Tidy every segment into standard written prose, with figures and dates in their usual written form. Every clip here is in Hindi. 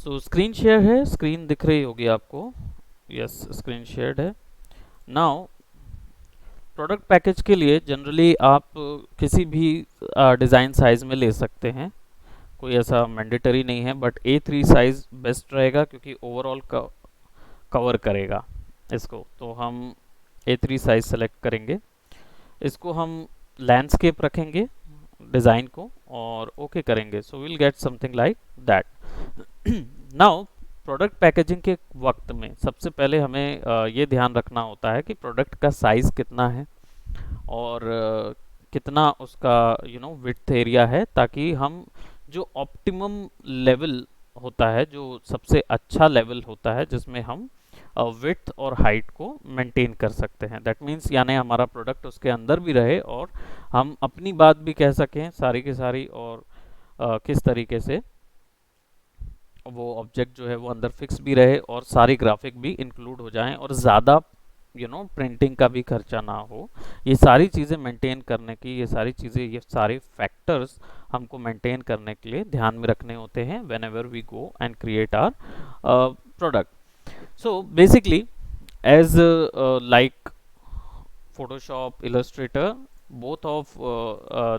सो स्क्रीन शेयर है, स्क्रीन दिख रही होगी आपको। यस, स्क्रीन शेयर्ड है। नाउ प्रोडक्ट पैकेज के लिए जनरली आप किसी भी डिज़ाइन साइज़ में ले सकते हैं, कोई ऐसा मैंडेटरी नहीं है, बट A3 साइज़ बेस्ट रहेगा क्योंकि ओवरऑल कवर करेगा इसको। तो हम A3 साइज़ सेलेक्ट करेंगे, इसको हम लैंडस्केप रखेंगे डिज़ाइन को और ओके करेंगे। So will get something like that. Now product packaging के वक्त में सबसे पहले हमें ये ध्यान रखना होता है कि प्रोडक्ट का साइज़ कितना है और कितना उसका विड्थ एरिया है, ताकि हम जो ऑप्टिमम लेवल होता है, जो सबसे अच्छा लेवल होता है जिसमें हम विड्थ और हाइट को मेंटेन कर सकते हैं। दैट मीन्स यानी हमारा प्रोडक्ट उसके अंदर भी रहे और हम अपनी बात भी कह सकें सारी की सारी, और किस तरीके से वो ऑब्जेक्ट जो है वो अंदर फिक्स भी रहे और सारी ग्राफिक भी इंक्लूड हो जाएं और ज़्यादा प्रिंटिंग का भी खर्चा ना हो। ये सारी चीज़ें मेंटेन करने की, ये सारी चीज़ें, ये सारे फैक्टर्स हमको मेंटेन करने के लिए ध्यान में रखने होते हैं whenever we go and create our product. So basically, as like Photoshop, Illustrator, both of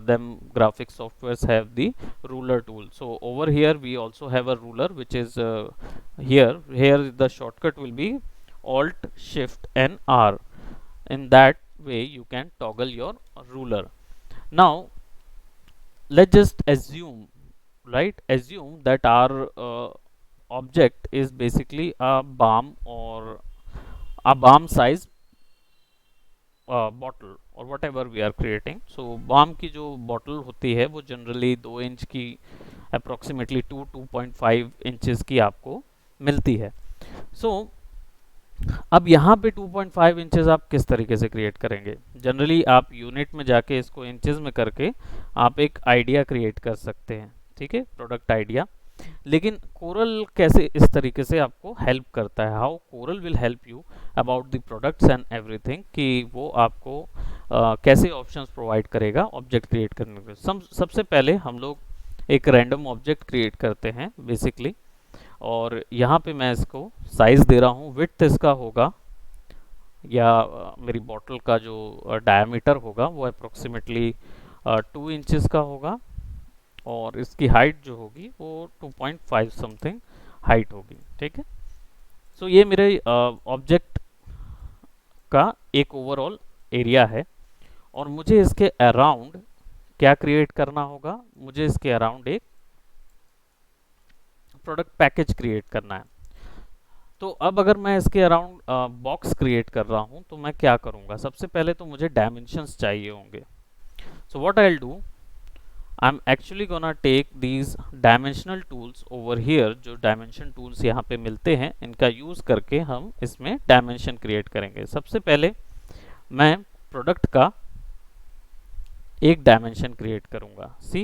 them graphic softwares have the ruler tool. So over here we also have a ruler, which is here. Here the shortcut will be Alt Shift and R. In that way you can toggle your ruler. Now let's just assume, right? Assume that our object is basically a balm or a balm size bottle और whatever we are creating. So बाम की जो बॉटल होती है वो जनरली 2 इंच की, अप्रोक्सीमेटली 2.5 इंचेस की आपको मिलती है। सो अब यहाँ पे 2.5 इंचेस आप किस तरीके से क्रिएट करेंगे? जनरली आप यूनिट में जाके इसको इंचेस में करके आप एक आइडिया क्रिएट कर सकते हैं, ठीक है, प्रोडक्ट आइडिया। लेकिन कोरल कैसे इस तरीके से आपको हेल्प करता है, how coral will help you about the products and everything, कि वो आपको कैसे ऑप्शंस प्रोवाइड करेगा ऑब्जेक्ट क्रिएट करने के। सबसे पहले हम लोग एक रैंडम ऑब्जेक्ट क्रिएट करते हैं बेसिकली, और यहाँ पे मैं इसको साइज दे रहा हूँ। विड्थ इसका होगा, या मेरी बॉटल का जो डायमीटर होगा वो अप्रोक्सीमेटली 2 इंचेस का होगा, और इसकी हाइट जो होगी वो 2.5 समथिंग हाइट होगी, ठीक है। सो ये मेरे ऑब्जेक्ट का एक ओवरऑल एरिया है, और मुझे इसके अराउंड क्या क्रिएट करना होगा? मुझे इसके अराउंड एक प्रोडक्ट पैकेज क्रिएट करना है। तो अब अगर मैं इसके अराउंड बॉक्स क्रिएट कर रहा हूँ तो मैं क्या करूँगा? सबसे पहले तो मुझे डायमेंशंस चाहिए होंगे। So what I will do, I'm actually gonna take these dimensional tools over here। जो डायमेंशन टूल्स यहाँ पे मिलते हैं इनका यूज़ करके हम इसमें डायमेंशन क्रिएट करेंगे। सबसे पहले मैं प्रोडक्ट का एक डायमेंशन क्रिएट करूँगा। सी,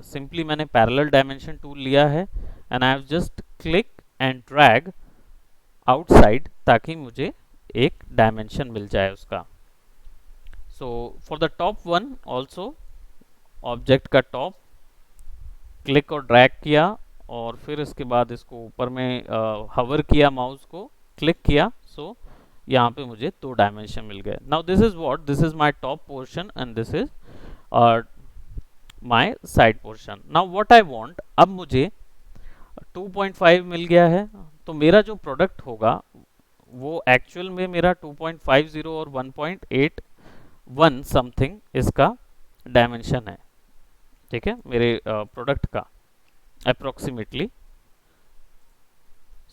सिंपली मैंने पैरेलल डायमेंशन टूल लिया है and I have just click and drag outside, ताकि मुझे एक डायमेंशन मिल जाए उसका। So for the top one also, object का टॉप क्लिक और ड्रैग किया, और फिर इसके बाद इसको ऊपर में हवर किया, माउस को क्लिक किया। सो यहाँ पे मुझे 2 डायमेंशन मिल गए। Now this is what, this is my top portion and this is my side portion. Now what I want, अब मुझे 2.5 मिल गया है, तो मेरा जो प्रोडक्ट होगा वो एक्चुअल में मेरा 2.50 और 1.81 समथिंग इसका डायमेंशन है, ठीक है, मेरे प्रोडक्ट का अप्रोक्सीमेटली।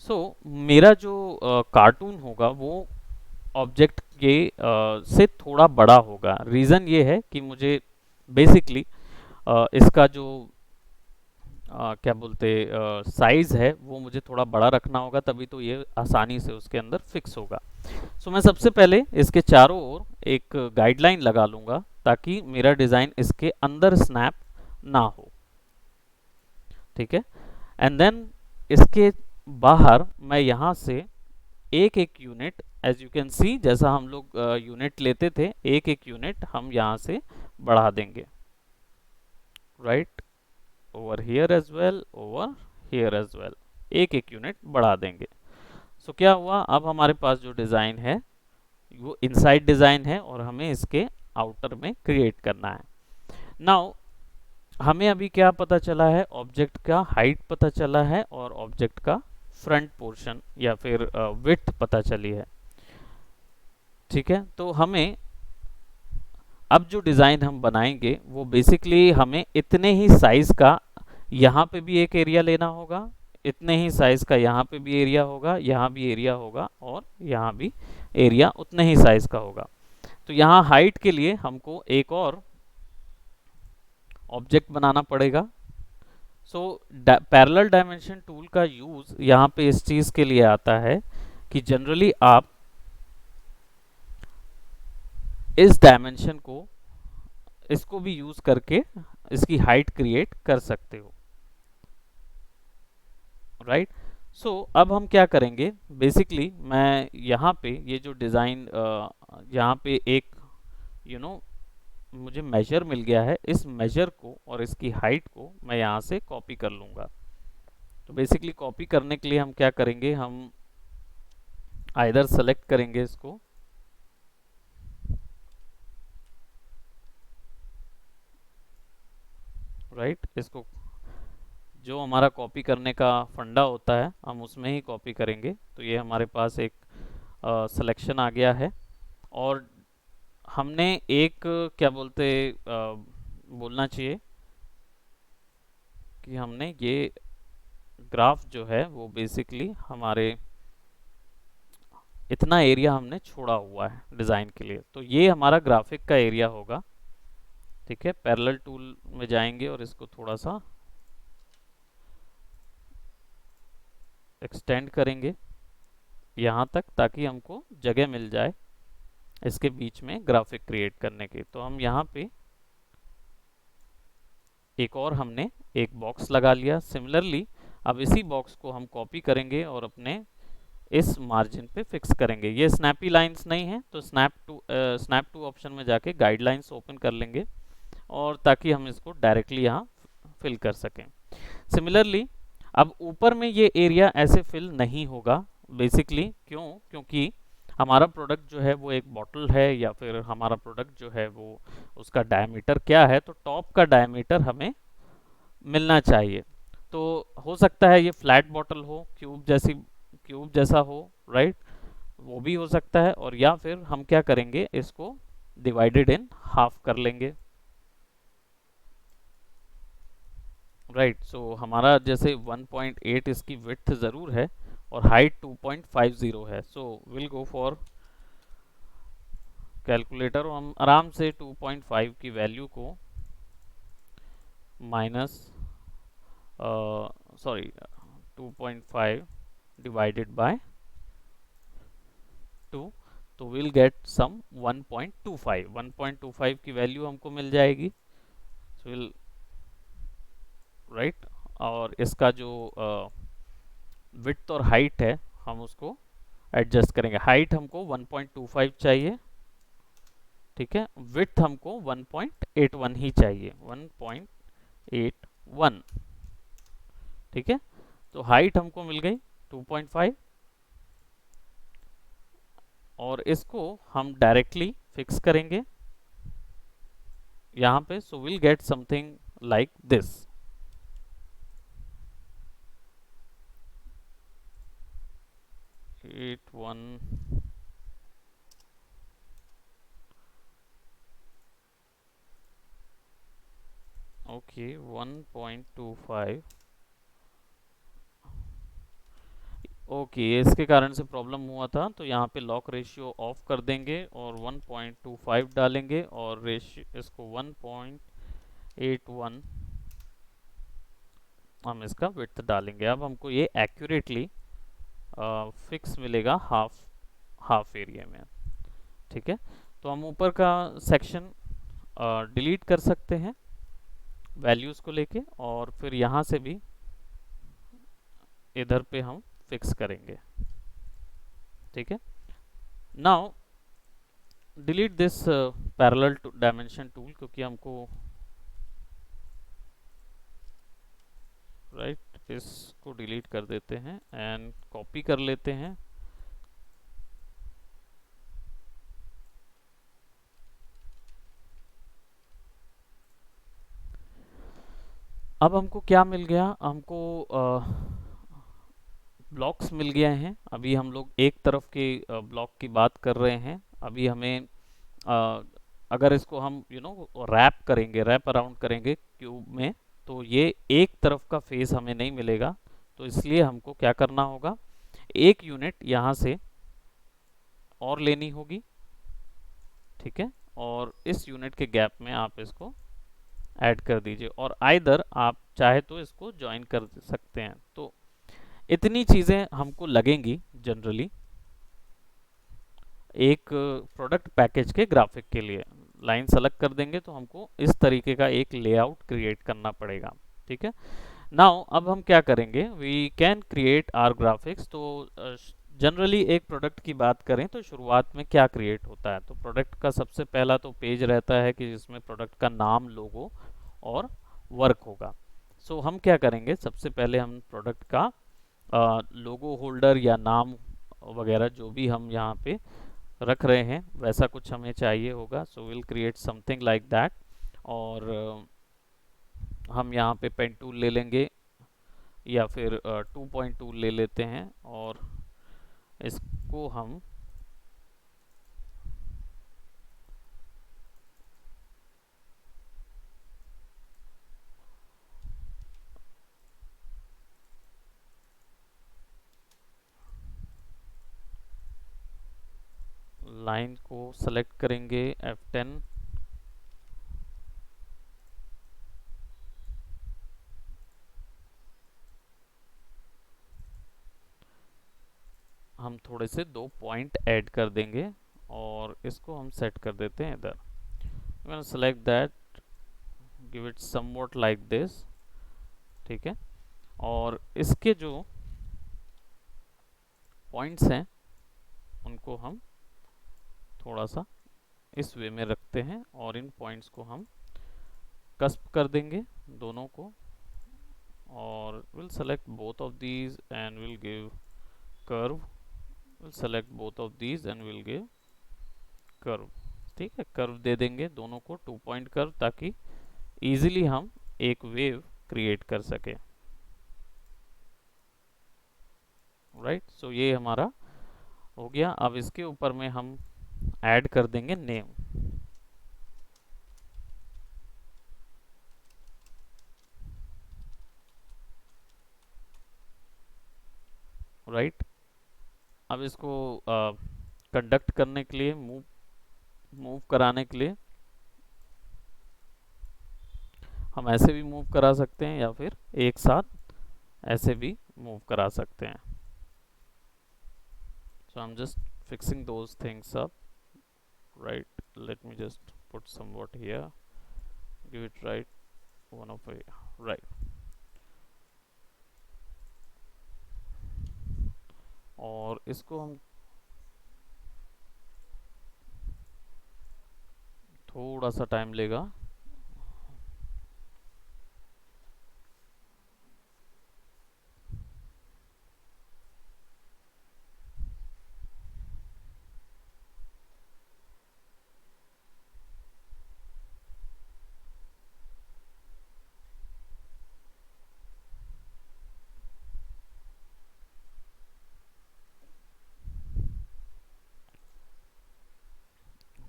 सो मेरा जो कार्टून होगा वो ऑब्जेक्ट के से थोड़ा बड़ा होगा। रीज़न ये है कि मुझे बेसिकली इसका जो क्या बोलते साइज़ है वो मुझे थोड़ा बड़ा रखना होगा, तभी तो ये आसानी से उसके अंदर फिक्स होगा। सो मैं सबसे पहले इसके चारों ओर एक गाइडलाइन लगा लूँगा ताकि मेरा डिज़ाइन इसके अंदर स्नैप ना हो, ठीक है। एंड देन इसके बाहर मैं यहाँ से एक एक unit, as you can see, जैसा हम लोग यूनिट लेते थे, एक एक यूनिट हम यहाँ से बढ़ा देंगे, right, over here as well, over here as well, एक एक यूनिट बढ़ा देंगे। सो क्या हुआ, अब हमारे पास जो डिज़ाइन है वो इनसाइड डिज़ाइन है और हमें इसके आउटर में क्रिएट करना है। नाउ हमें अभी क्या पता चला है, ऑब्जेक्ट का हाइट पता चला है और ऑब्जेक्ट का फ्रंट पोर्शन या फिर विड्थ पता चली है। ठीक है, तो हमें अब जो डिज़ाइन हम बनाएंगे वो बेसिकली हमें इतने ही साइज का यहाँ पे भी एक एरिया लेना होगा, इतने ही साइज का यहाँ पे भी एरिया होगा, यहाँ भी एरिया होगा और यहाँ भी एरिया उतने ही साइज का होगा। तो यहाँ हाइट के लिए हमको एक और ऑब्जेक्ट बनाना पड़ेगा। सो पैरेलल डायमेंशन टूल का यूज यहाँ पे इस चीज के लिए आता है कि जनरली आप इस डायमेंशन को इसको भी यूज करके इसकी हाइट क्रिएट कर सकते हो, राइट। सो अब हम क्या करेंगे, बेसिकली मैं यहाँ पे ये जो डिज़ाइन यहाँ पे एक यू नो मुझे मेजर मिल गया है, इस मेजर को और इसकी हाइट को मैं यहाँ से कॉपी कर लूँगा। तो बेसिकली कॉपी करने के लिए हम क्या करेंगे, हम आइदर सेलेक्ट करेंगे इसको, राइट, इसको जो हमारा कॉपी करने का फंडा होता है हम उसमें ही कॉपी करेंगे। तो ये हमारे पास एक सिलेक्शन आ गया है और हमने एक क्या बोलते बोलना चाहिए कि हमने ये ग्राफ जो है वो बेसिकली हमारे इतना एरिया हमने छोड़ा हुआ है डिज़ाइन के लिए, तो ये हमारा ग्राफिक का एरिया होगा। ठीक है, पैरेलल टूल में जाएंगे और इसको थोड़ा सा एक्सटेंड करेंगे यहाँ तक ताकि हमको जगह मिल जाए इसके बीच में ग्राफिक क्रिएट करने की। तो हम यहाँ पे एक और हमने एक बॉक्स लगा लिया। सिमिलरली अब इसी बॉक्स को हम कॉपी करेंगे और अपने इस मार्जिन पे फिक्स करेंगे। ये स्नैपी लाइंस नहीं है तो स्नैप टू ऑप्शन में जाके गाइडलाइंस ओपन कर लेंगे और ताकि हम इसको डायरेक्टली यहाँ फिल कर सकें। सिमिलरली अब ऊपर में ये एरिया ऐसे फिल नहीं होगा बेसिकली, क्योंकि हमारा प्रोडक्ट जो है वो एक बॉटल है या फिर हमारा प्रोडक्ट जो है वो उसका डायमीटर क्या है, तो टॉप का डायमीटर हमें मिलना चाहिए। तो हो सकता है ये फ्लैट बॉटल हो, क्यूब जैसा हो, राइट, वो भी हो सकता है। और या फिर हम क्या करेंगे, इसको डिवाइडेड इन हाफ कर लेंगे, राइट। सो हमारा जैसे 1.8 इसकी विड्थ ज़रूर है और हाइट 2.50 है। So will go for calculator, हम आराम से 2.5 की वैल्यू को माइनस सॉरी 2.5 डिवाइडेड बाय 2, तो विल गेट सम 1.25 की वैल्यू हमको मिल जाएगी। सो विल राइट, और इसका जो विड्थ और हाइट है हम उसको एडजस्ट करेंगे। हाइट हमको 1.25 चाहिए, ठीक है, विड्थ हमको 1.81 ही चाहिए, 1.81, ठीक है। तो हाइट हमको मिल गई 2.5 और इसको हम डायरेक्टली फिक्स करेंगे यहाँ पे। So will get something like this. Okay 1.25, okay इसके कारण से प्रॉब्लम हुआ था, तो यहाँ पे लॉक रेशियो ऑफ कर देंगे और 1.25 डालेंगे और रेशियो इसको 1.81 हम इसका विड्थ डालेंगे। अब हमको ये एक्यूरेटली फिक्स मिलेगा हाफ एरिया में, ठीक है। तो हम ऊपर का सेक्शन डिलीट कर सकते हैं वैल्यूज़ को लेके और फिर यहाँ से भी इधर पे हम फिक्स करेंगे, ठीक है। Now delete this parallel dimension tool क्योंकि हमको राइट इसको डिलीट कर देते हैं एंड कॉपी कर लेते हैं। अब हमको क्या मिल गया, हमको ब्लॉक्स मिल गए हैं। अभी हम लोग एक तरफ के ब्लॉक की बात कर रहे हैं। अभी हमें अगर इसको हम रैप करेंगे, रैप अराउंड करेंगे क्यूब में, तो ये एक तरफ का फेस हमें नहीं मिलेगा। तो इसलिए हमको क्या करना होगा, एक यूनिट यहाँ से और लेनी होगी, ठीक है। और इस यूनिट के गैप में आप इसको ऐड कर दीजिए, और आइदर आप चाहे तो इसको ज्वाइन कर सकते हैं। तो इतनी चीज़ें हमको लगेंगी जनरली एक प्रोडक्ट पैकेज के ग्राफिक के लिए। लाइन सेलेक्ट कर देंगे तो हमको इस तरीके का एक लेआउट क्रिएट करना पड़ेगा, ठीक है। नाउ अब हम क्या करेंगे, we can create our graphics. तो जनरली एक प्रोडक्ट की बात करें तो शुरुआत में क्या क्रिएट होता है, तो प्रोडक्ट का सबसे पहला तो पेज रहता है कि जिसमें प्रोडक्ट का नाम, लोगो और वर्क होगा। सो हम क्या करेंगे, सबसे पहले हम प्रोडक्ट का लोगो होल्डर या नाम वगैरह जो भी हम यहाँ पे रख रहे हैं वैसा कुछ हमें चाहिए होगा। So will create something like that. और हम यहाँ पे पेन टूल ले लेंगे या फिर 2 पॉइंट टूल ले लेते हैं, और इसको हम लाइन को सेलेक्ट करेंगे F10, हम थोड़े से 2 पॉइंट ऐड कर देंगे और इसको हम सेट कर देते हैं इधर। Select that, give it somewhat like this, ठीक है। और इसके जो पॉइंट्स हैं उनको हम थोड़ा सा इस वे में रखते हैं, और इन पॉइंट्स को हम कस्प कर देंगे दोनों को, और will select both of these and will give curve. Will select both of these and will give curve, ठीक है। कर्व दे देंगे दोनों को, 2 पॉइंट कर्व, ताकि इजीली हम एक वेव क्रिएट कर सके, राइट। सो ये हमारा हो गया। अब इसके ऊपर में हम ऐड कर देंगे नेम, राइट। अब इसको कंडक्ट करने के लिए, मूव मूव कराने के लिए हम ऐसे भी मूव करा सकते हैं या फिर एक साथ ऐसे भी मूव करा सकते हैं। So I'm just fixing those things up, right? Let me just put somewhat here, give it right one of a right, और इसको हम थोड़ा सा टाइम लेगा।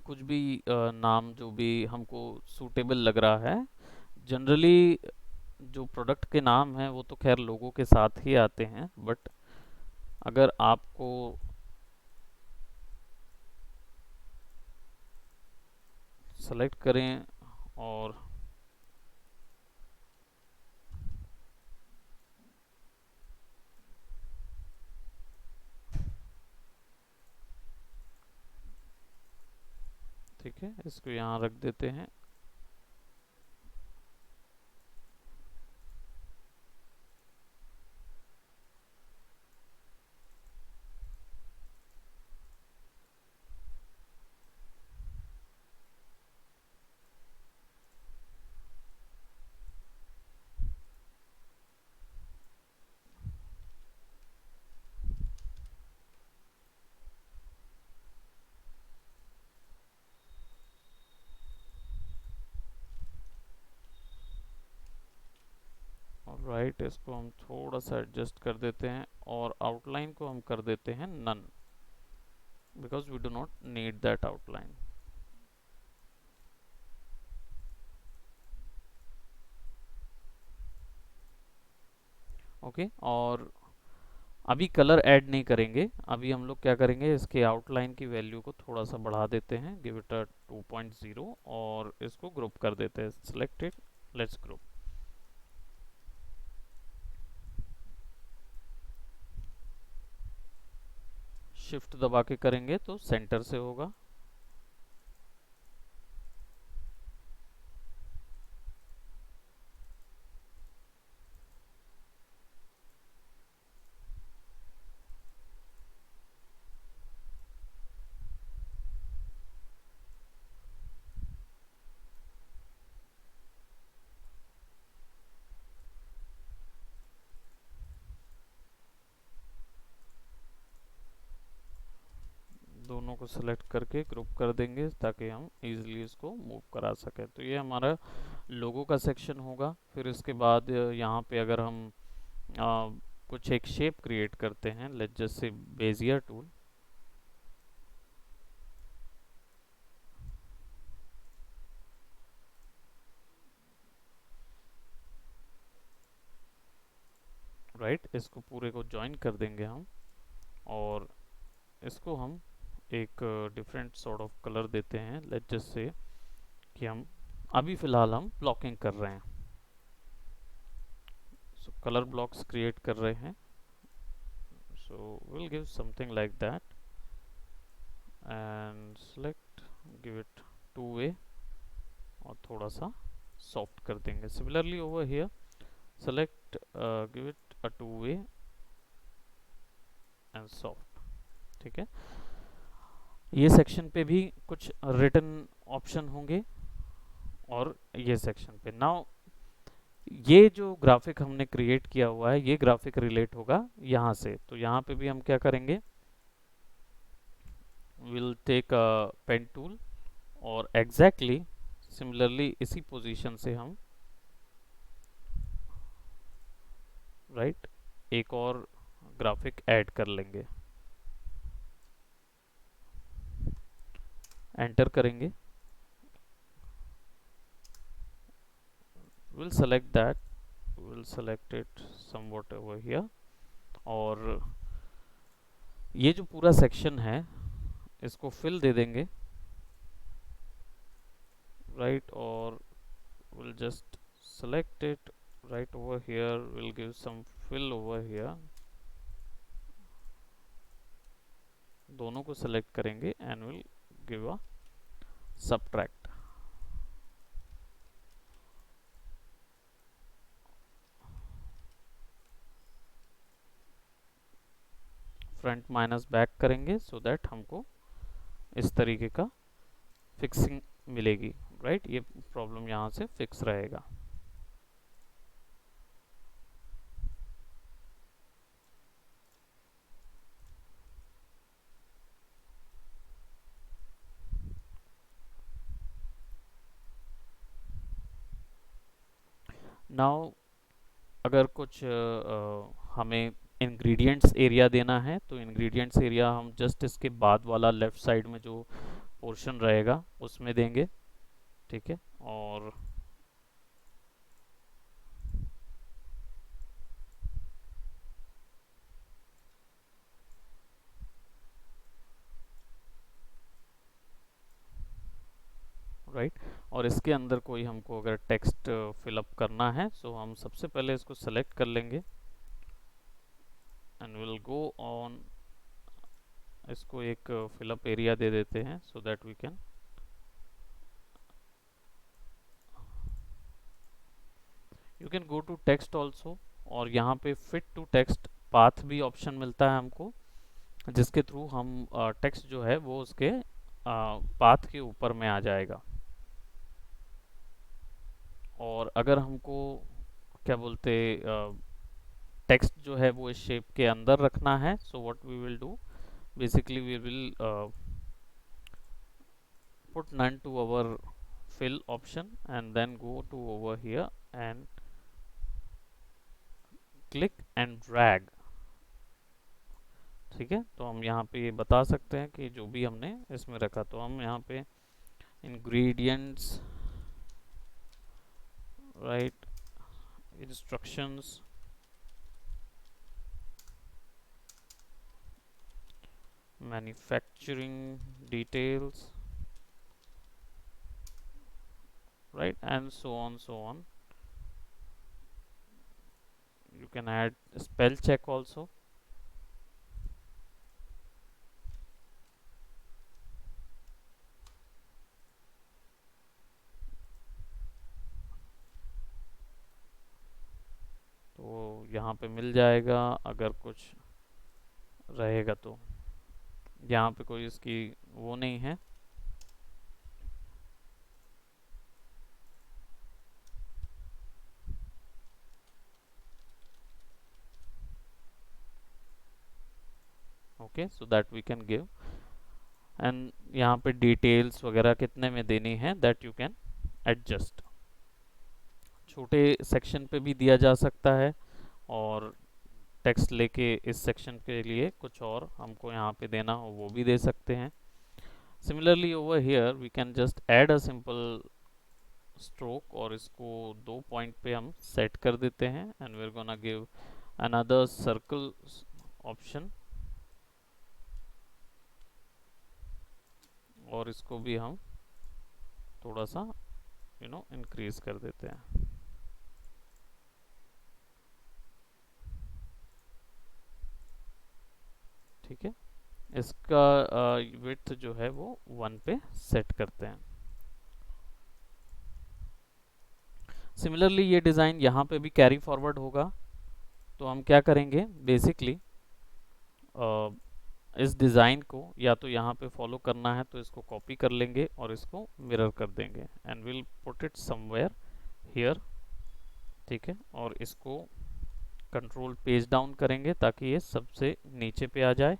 कुछ भी नाम जो भी हमको सूटेबल लग रहा है। जनरली जो प्रोडक्ट के नाम हैं वो तो खैर लोगों के साथ ही आते हैं, बट अगर आपको सेलेक्ट करें और ठीक है, इसको यहाँ रख देते हैं। राइट, इसको हम थोड़ा सा एडजस्ट कर देते हैं और आउटलाइन को हम कर देते हैं none, because we do not need that outline. Okay, और अभी कलर ऐड नहीं करेंगे, अभी हम लोग क्या करेंगे, इसके आउटलाइन की वैल्यू को थोड़ा सा बढ़ा देते हैं, गिव इट अ 2.0, और इसको ग्रुप कर देते हैं, select it, let's group. Shift दबा के करेंगे तो सेंटर से होगा। दोनों को सिलेक्ट करके ग्रुप कर देंगे ताकि हम इजीली इसको मूव करा सकें। तो ये हमारा लोगो का सेक्शन होगा। फिर इसके बाद यहाँ पे अगर हम कुछ एक शेप क्रिएट करते हैं, let's just say Bezier tool, right, इसको पूरे को ज्वाइन कर देंगे हम, और इसको हम एक डिफरेंट सॉर्ट ऑफ कलर देते हैं। लेट्स जस्ट से कि हम अभी फ़िलहाल हम ब्लॉकिंग कर रहे हैं, सो कलर ब्लॉक्स क्रिएट कर रहे हैं। So will give something like that and select, give it 2 वे, और थोड़ा सा सॉफ्ट कर देंगे। Similarly over here select, give it a 2 way and soft. ठीक है, ये सेक्शन पे भी कुछ रिटन ऑप्शन होंगे, और ये सेक्शन पे नाउ ये जो ग्राफिक हमने क्रिएट किया हुआ है, ये ग्राफिक रिलेट होगा यहाँ से। तो यहाँ पे भी हम क्या करेंगे, will take a pen tool, और एग्जैक्टली सिमिलरली इसी पोजीशन से हम राइट एक और ग्राफिक ऐड कर लेंगे। एंटर करेंगे, will select that, will select it somewhat over here, और ये जो पूरा सेक्शन है इसको फिल दे देंगे, राइट, और we'll just select it right over here, we'll give some fill over here, दोनों को select करेंगे and we'll give a subtract। Front minus back करेंगे सो दैट हमको इस तरीके का फिक्सिंग मिलेगी, राइट, ये प्रॉब्लम यहाँ से फिक्स रहेगा। नाउ अगर कुछ हमें इंग्रेडिएंट्स एरिया देना है, तो इंग्रेडिएंट्स एरिया हम जस्ट इसके बाद वाला लेफ्ट साइड में जो पोर्शन रहेगा उसमें देंगे। ठीक है, और राइट, और इसके अंदर कोई हमको अगर टेक्स्ट फिलअप करना है, सो हम सबसे पहले इसको सेलेक्ट कर लेंगे एंड विल गो ऑन, इसको एक फिलअप एरिया दे देते हैं so that we can, you can go to text also, और यहाँ पे फिट टू टेक्स्ट पाथ भी ऑप्शन मिलता है हमको, जिसके थ्रू हम टेक्स्ट जो है वो उसके पाथ के ऊपर में आ जाएगा। और अगर हमको क्या बोलते टेक्स्ट जो है वो इस शेप के अंदर रखना है, so what we will do, basically we will put none to our fill option and then go to over here and click and drag. ठीक है, तो हम यहाँ पे ये बता सकते हैं कि जो भी हमने इसमें रखा, तो हम यहाँ पे ingredients, right, instructions, manufacturing details, right, and so on. You can add spell check also. तो यहाँ पे मिल जाएगा, अगर कुछ रहेगा तो। यहाँ पे कोई इसकी वो नहीं है। Okay, so that we can give, and यहाँ पे डिटेल्स वगैरह कितने में देनी है दैट यू कैन एडजस्ट। छोटे सेक्शन पे भी दिया जा सकता है, और टेक्स्ट लेके इस सेक्शन के लिए कुछ और हमको यहाँ पे देना हो वो भी दे सकते हैं। Similarly over here we can just add a simple stroke, और इसको 2 पॉइंट पे हम सेट कर देते हैं, and we are gonna give another circle option, और इसको भी हम थोड़ा सा इंक्रीज कर देते हैं। ठीक है, इसका विड्थ जो है वो 1 पे सेट करते हैं। सिमिलरली ये डिज़ाइन यहाँ पे भी कैरी फॉरवर्ड होगा, तो हम क्या करेंगे बेसिकली, इस डिज़ाइन को या तो यहाँ पे फॉलो करना है तो इसको कॉपी कर लेंगे और इसको मिरर कर देंगे, and will put it somewhere here. ठीक है, और इसको कंट्रोल पेज डाउन करेंगे ताकि ये सबसे नीचे पे आ जाए।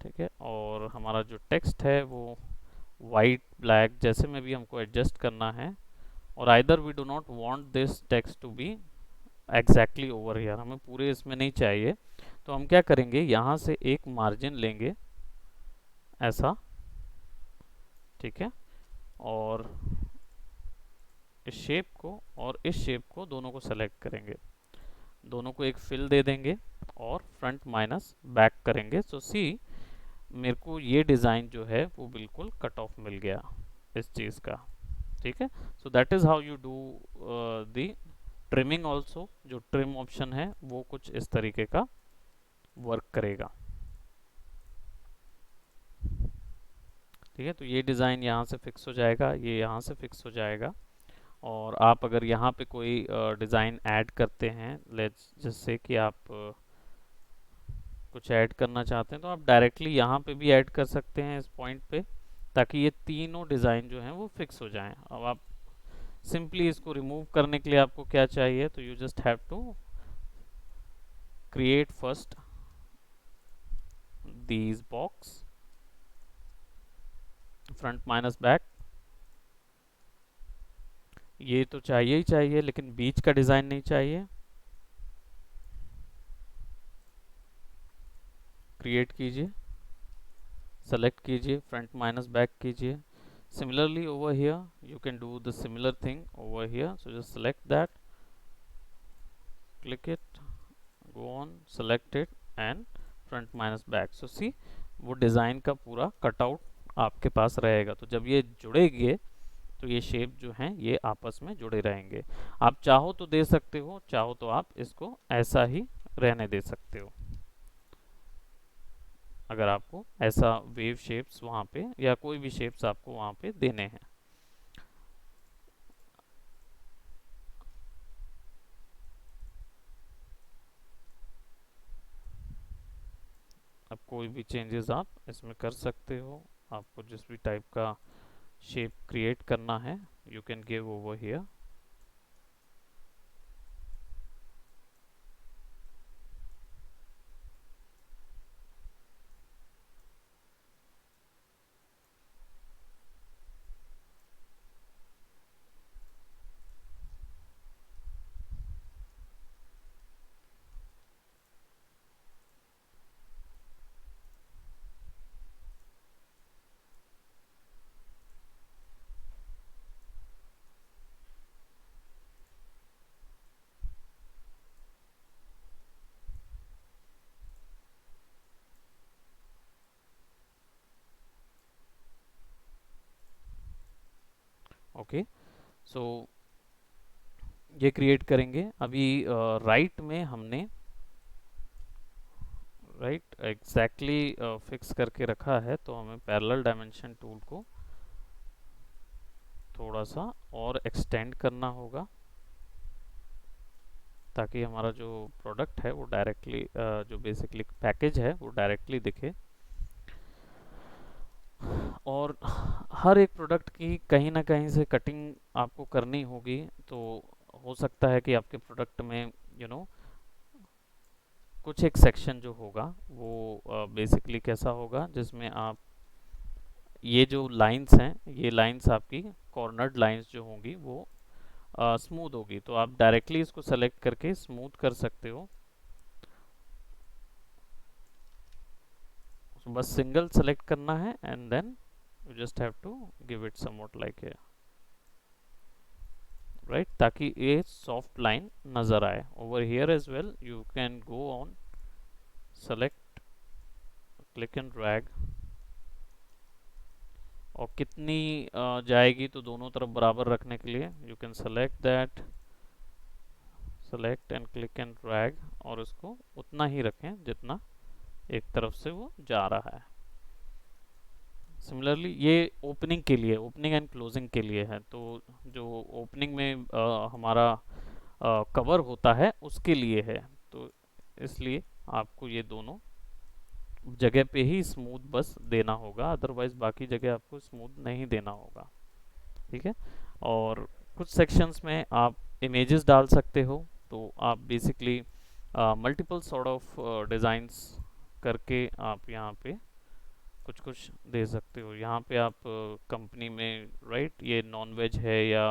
ठीक है, और हमारा जो टेक्स्ट है वो वाइट ब्लैक जैसे में भी हमको एडजस्ट करना है, और either we do not want this text to be exactly over here, हमें पूरे इसमें नहीं चाहिए, तो हम क्या करेंगे यहाँ से एक मार्जिन लेंगे ऐसा। ठीक है, और इस शेप को और इस शेप को दोनों को सेलेक्ट करेंगे, दोनों को एक फिल दे देंगे और फ्रंट माइनस बैक करेंगे। सो सी, मेरे को ये डिज़ाइन जो है वो बिल्कुल कट ऑफ मिल गया इस चीज़ का। ठीक है, so that is how you do the trimming also. जो ट्रिम ऑप्शन है वो कुछ इस तरीके का वर्क करेगा। ठीक है, तो ये डिज़ाइन यहाँ से फिक्स हो जाएगा, ये यहाँ से फिक्स हो जाएगा, और आप अगर यहाँ पे कोई डिज़ाइन ऐड करते हैं, लेट्स जिससे कि आप कुछ ऐड करना चाहते हैं, तो आप डायरेक्टली यहाँ पे भी ऐड कर सकते हैं इस पॉइंट पे, ताकि ये तीनों डिज़ाइन जो हैं वो फिक्स हो जाएं। अब आप सिंपली इसको रिमूव करने के लिए आपको क्या चाहिए, तो you just have to create first these box, front minus back, ये तो चाहिए ही चाहिए, लेकिन बीच का डिज़ाइन नहीं चाहिए। क्रिएट कीजिए, सेलेक्ट कीजिए, फ्रंट माइनस बैक कीजिए। Similarly over here you can do the similar thing over here, so just select that, click it, go on, select it, and front minus back. So see, वो डिज़ाइन का पूरा कटआउट आपके पास रहेगा, तो जब ये जुड़ेंगे तो ये शेप जो हैं ये आपस में जुड़े रहेंगे। आप चाहो तो दे सकते हो, चाहो तो आप इसको ऐसा ही रहने दे सकते हो, अगर आपको ऐसा वेव शेप्स वहाँ पे या कोई भी शेप्स आपको वहाँ पे देने हैं। अब कोई भी चेंजेस आप इसमें कर सकते हो, आपको जिस भी टाइप का शेप क्रिएट करना है you can give over here. Okay, so ये क्रिएट करेंगे। अभी राइट में हमने राइट एग्जैक्टली फिक्स करके रखा है, तो हमें पैरेलल डायमेंशन टूल को थोड़ा सा और एक्सटेंड करना होगा, ताकि हमारा जो प्रोडक्ट है वो डायरेक्टली जो बेसिकली पैकेज है वो डायरेक्टली दिखे। और हर एक प्रोडक्ट की कहीं ना कहीं से कटिंग आपको करनी होगी, तो हो सकता है कि आपके प्रोडक्ट में कुछ एक सेक्शन जो होगा वो बेसिकली कैसा होगा, जिसमें आप ये जो लाइंस हैं, ये लाइंस आपकी कॉर्नर्ड लाइंस जो होंगी वो स्मूथ होगी, तो आप डायरेक्टली इसको सेलेक्ट करके स्मूथ कर सकते हो। तो बस सिंगल सेलेक्ट करना है and then you just have to give it somewhat like है, राइट, ताकि ये सॉफ्ट लाइन नजर आए। Over here as well you can go on select, click and drag, और कितनी जाएगी तो दोनों तरफ बराबर रखने के लिए you can select that, select and click and drag, और उसको उतना ही रखें जितना एक तरफ से वो जा रहा है। सिमिलरली ये ओपनिंग के लिए, ओपनिंग एंड क्लोजिंग के लिए है, तो जो ओपनिंग में हमारा कवर होता है उसके लिए है, तो इसलिए आपको ये दोनों जगह पे ही स्मूथ बस देना होगा, अदरवाइज बाकी जगह आपको स्मूथ नहीं देना होगा। ठीक है, और कुछ सेक्शंस में आप इमेजेस डाल सकते हो, तो आप basically multiple sort of designs करके आप यहाँ पे कुछ कुछ दे सकते हो। यहाँ पे आप कंपनी में राइट ये नॉन वेज है या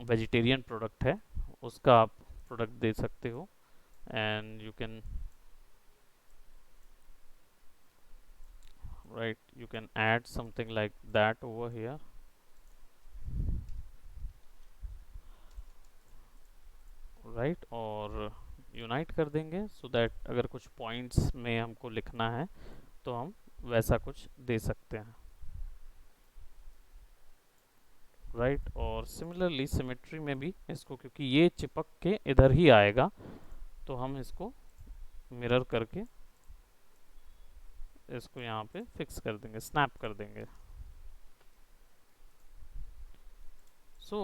वेजिटेरियन प्रोडक्ट है, उसका आप प्रोडक्ट दे सकते हो, and you can right, you can add something like that over here, right, और यूनाइट कर देंगे सो दैट अगर कुछ पॉइंट्स में हमको लिखना है तो हम वैसा कुछ दे सकते हैं, राइट। और सिमिलरली सिमेट्री में भी इसको, क्योंकि ये चिपक के इधर ही आएगा, तो हम इसको मिरर करके इसको यहाँ पे फिक्स कर देंगे, स्नैप कर देंगे। So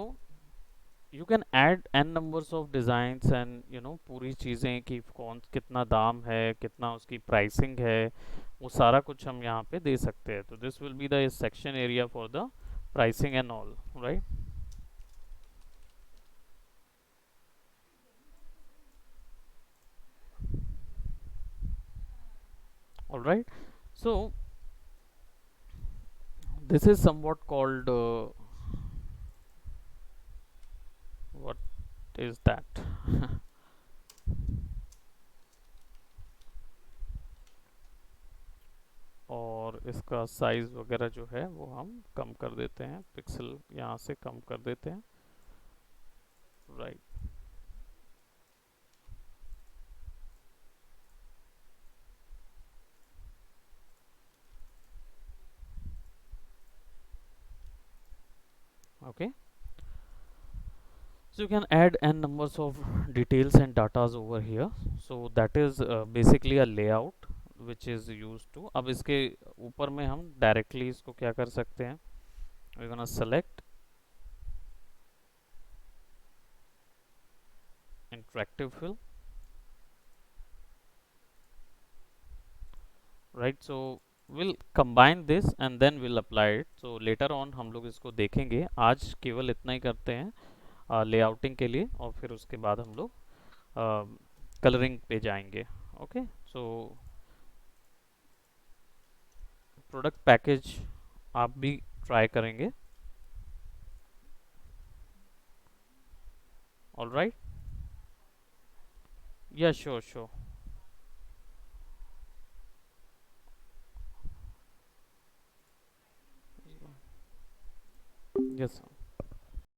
you can add N numbers of designs and पूरी चीज़ें कि कौन कितना दाम है, कितना उसकी प्राइसिंग है, वो सारा कुछ हम यहाँ पे दे सकते हैं। तो this will be the section area for the pricing and all, right. All right, so this is somewhat called what is that और इसका साइज वगैरह जो है वो हम कम कर देते हैं, पिक्सल यहाँ से कम कर देते हैं, right. Okay, so you can add n numbers of details and datas over here, so that is basically a layout which is used to। अब इसके ऊपर में हम डायरेक्टली इसको क्या कर सकते हैं, we're gonna select interactive fill, right, so we'll combine this and then we'll apply it, so later on हम लोग इसको देखेंगे। आज केवल इतना ही करते हैं लेआउटिंग के लिए, और फिर उसके बाद हम लोग कलरिंग पे जाएंगे। ओके, सो प्रोडक्ट पैकेज आप भी ट्राई करेंगे, ऑल राइट, या श्योर श्योर, यस।